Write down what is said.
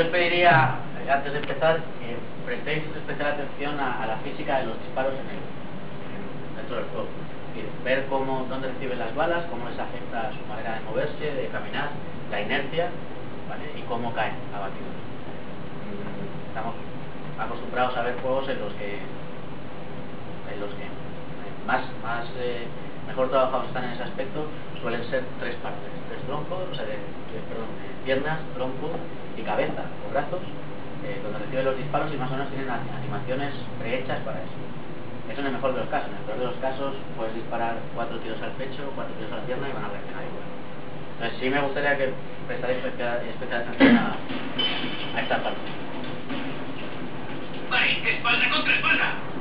Yo pediría, antes de empezar, que prestéis especial atención a la física de los disparos dentro del juego. Es decir, ver dónde reciben las balas, cómo les afecta su manera de moverse, de caminar, la inercia, ¿vale? Y cómo caen abatidos. Estamos acostumbrados a ver juegos en los que mejor trabajados están en ese aspecto. Suelen ser tres partes, tres troncos, piernas, tronco y cabeza o brazos, donde reciben los disparos y más o menos tienen animaciones prehechas para eso. Eso en el mejor de los casos. En el peor de los casos puedes disparar 4 tiros al pecho, 4 tiros a la pierna y van a reaccionar igual. Entonces sí me gustaría que prestarais especial atención a esta parte. ¡Vale! ¡Espalda contra espalda!